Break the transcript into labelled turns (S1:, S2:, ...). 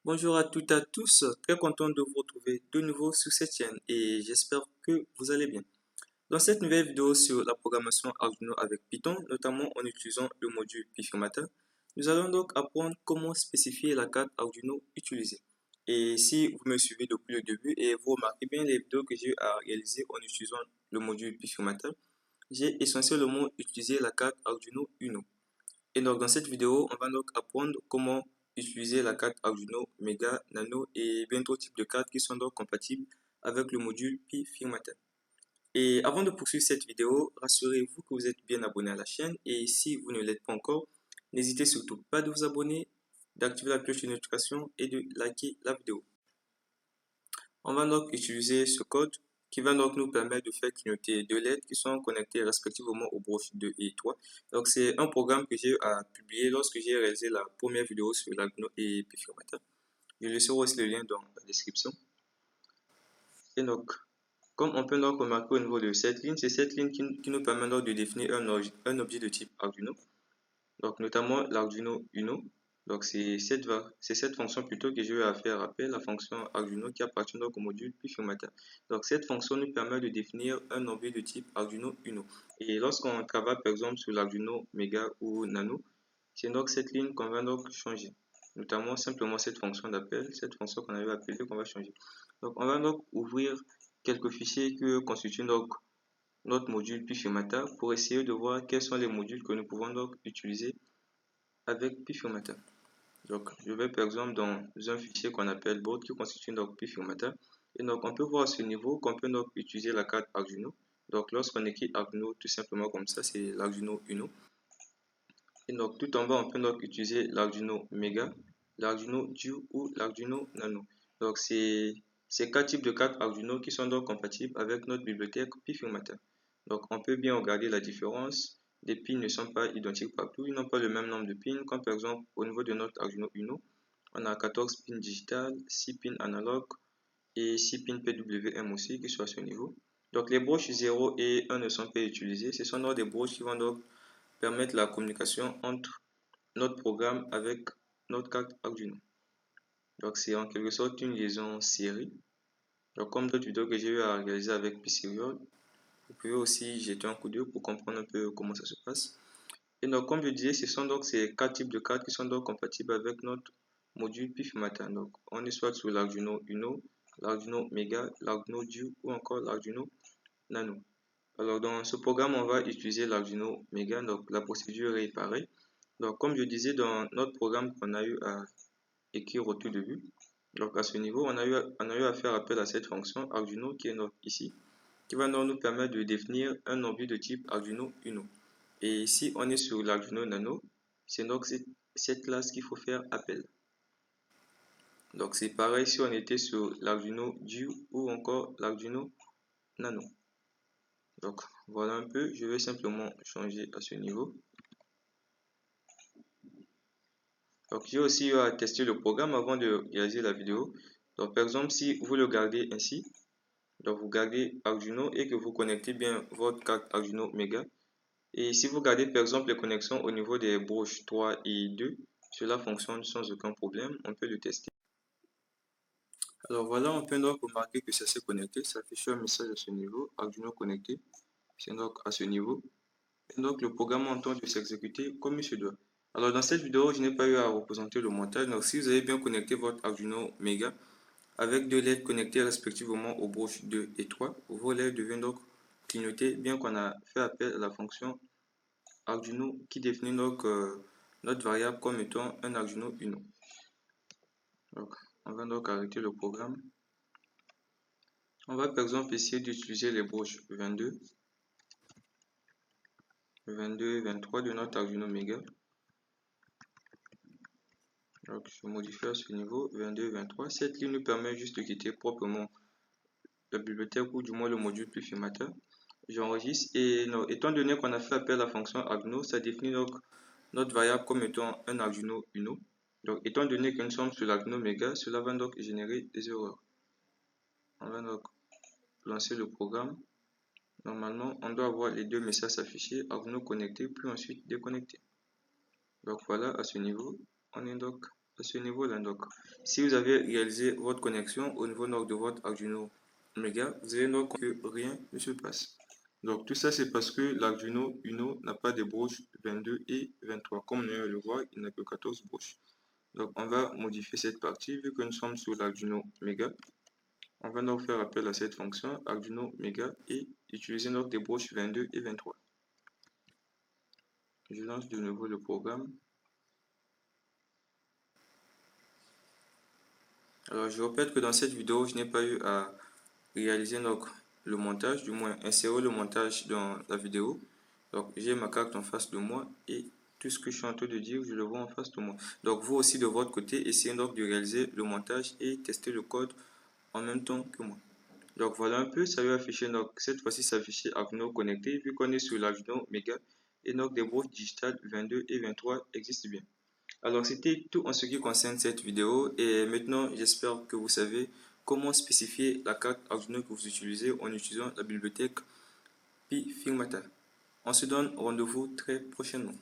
S1: Bonjour à toutes et à tous, très content de vous retrouver de nouveau sur cette chaîne et j'espère que vous allez bien. Dans cette nouvelle vidéo sur la programmation Arduino avec Python, notamment en utilisant le module PyFormatter, nous allons donc apprendre comment spécifier la carte Arduino utilisée. Et si vous me suivez depuis le début et vous remarquez bien les vidéos que j'ai eu à réaliser en utilisant le module PyFormatter, j'ai essentiellement utilisé la carte Arduino Uno. Et donc dans cette vidéo, on va donc apprendre comment utiliser la carte Arduino Mega, Nano et bien d'autres types de cartes qui sont donc compatibles avec le module PyFormatter. Et avant de poursuivre cette vidéo, rassurez-vous que vous êtes bien abonné à la chaîne et si vous ne l'êtes pas encore, n'hésitez surtout pas de vous abonner, d'activer la cloche de notification et de liker la vidéo. On va donc utiliser ce code qui va donc nous permettre de faire clignoter deux LED qui sont connectées respectivement aux broches 2 et 3. Donc c'est un programme que j'ai eu à publier lorsque j'ai réalisé la première vidéo sur l'Arduino et PyFormatter. Je laisserai aussi le lien dans la description. Et donc, comme on peut donc remarquer au niveau de cette ligne, c'est cette ligne qui nous permet donc de définir un objet de type Arduino. Donc notamment l'Arduino Uno. Donc c'est cette fonction plutôt que je vais faire appel, la fonction Arduino qui appartient donc au module PyFormatter. Donc cette fonction nous permet de définir un objet de type Arduino Uno. Et lorsqu'on travaille par exemple sur l'Arduino Mega ou Nano, c'est donc cette ligne qu'on va donc changer. Notamment simplement cette fonction d'appel, cette fonction qu'on avait appelée qu'on va changer. Donc on va donc ouvrir quelques fichiers que constituent donc notre module PyFormatter pour essayer de voir quels sont les modules que nous pouvons donc utiliser avec PyFormatter. Donc, je vais par exemple dans un fichier qu'on appelle board qui constitue donc PyFormatter. Et donc, on peut voir à ce niveau qu'on peut donc utiliser la carte Arduino. Donc, lorsqu'on écrit Arduino tout simplement comme ça, c'est l'Arduino Uno. Et donc, tout en bas, on peut donc utiliser l'Arduino Mega, l'Arduino Duo ou l'Arduino Nano. Donc, c'est ces quatre types de cartes Arduino qui sont donc compatibles avec notre bibliothèque PyFormatter. Donc, on peut bien regarder la différence. Les pins ne sont pas identiques partout, ils n'ont pas le même nombre de pins, comme par exemple au niveau de notre Arduino Uno, on a 14 pins digital, 6 pins analogue et 6 pins PWM aussi qui sont à ce niveau. Donc les broches 0 et 1 ne sont pas utilisées, ce sont donc des broches qui vont donc permettre la communication entre notre programme avec notre carte Arduino. Donc c'est en quelque sorte une liaison série. Donc comme d'autres vidéos que j'ai eu à réaliser avec PySerial, vous pouvez aussi jeter un coup d'œil pour comprendre un peu comment ça se passe. Et donc, comme je disais, ce sont donc ces quatre types de cartes qui sont donc compatibles avec notre module PyFormatter. Donc, on est soit sur l'Arduino Uno, l'Arduino Mega, l'Arduino Duo ou encore l'Arduino Nano. Alors, dans ce programme, on va utiliser l'Arduino Mega. Donc, la procédure est pareille. Donc, comme je disais dans notre programme qu'on a eu à écrire au tout début, donc à ce niveau, on a eu à faire appel à cette fonction Arduino qui est ici, qui va donc nous permettre de définir un objet de type Arduino Uno. Et ici, on est sur l'Arduino Nano. C'est donc cette classe qu'il faut faire appel. Donc c'est pareil si on était sur l'Arduino Duo ou encore l'Arduino Nano. Donc voilà un peu, je vais simplement changer à ce niveau. Donc j'ai aussi eu à tester le programme avant de réaliser la vidéo. Donc par exemple, si vous le gardez ainsi, donc vous gardez Arduino et que vous connectez bien votre carte Arduino Mega. Et si vous gardez par exemple les connexions au niveau des broches 3 et 2, cela fonctionne sans aucun problème, on peut le tester. Alors voilà, on peut donc remarquer que ça s'est connecté, ça affiche un message à ce niveau, Arduino connecté, c'est donc à ce niveau. Et donc le programme entend de s'exécuter comme il se doit. Alors dans cette vidéo, je n'ai pas eu à représenter le montage, donc si vous avez bien connecté votre Arduino Mega avec deux LED connectées respectivement aux broches 2 et 3, vos LED deviennent donc clignoter bien qu'on a fait appel à la fonction Arduino qui définit donc notre variable comme étant un Arduino Uno. Donc, on va donc arrêter le programme. On va par exemple essayer d'utiliser les broches 22, 22, 23 de notre Arduino Mega. Donc, je modifie à ce niveau 22, 23. Cette ligne nous permet juste de quitter proprement la bibliothèque ou du moins le module PyFormatter. J'enregistre et étant donné qu'on a fait appel à la fonction Arduino, ça définit donc notre variable comme étant un Arduino Uno. Donc, étant donné que nous sommes sur l'Arduino Mega, cela va donc générer des erreurs. On va donc lancer le programme. Normalement, on doit avoir les deux messages affichés, Arduino connecté, puis ensuite déconnecté. Donc voilà, à ce niveau, on est donc à ce niveau-là. Donc, si vous avez réalisé votre connexion au niveau de votre Arduino Mega, vous allez donc que rien ne se passe. Donc, tout ça, c'est parce que l'Arduino Uno n'a pas de broches 22 et 23. Comme on vient de le voir, il n'a que 14 broches. Donc, on va modifier cette partie vu que nous sommes sur l'Arduino Mega. On va donc faire appel à cette fonction Arduino Mega et utiliser donc des broches 22 et 23. Je lance de nouveau le programme. Alors, je répète que dans cette vidéo, je n'ai pas eu à réaliser donc le montage, du moins insérer le montage dans la vidéo. Donc, j'ai ma carte en face de moi et tout ce que je suis en train de dire, je le vois en face de moi. Donc, vous aussi de votre côté, essayez donc de réaliser le montage et tester le code en même temps que moi. Donc, voilà un peu, ça va afficher, donc cette fois-ci, ça affiche Arduino connecté, vu qu'on est sur l'Arduino Mega et donc des broches digitales 22 et 23 existent bien. Alors, c'était tout en ce qui concerne cette vidéo et maintenant, j'espère que vous savez comment spécifier la carte Arduino que vous utilisez en utilisant la bibliothèque PyFigmata. On se donne rendez-vous très prochainement.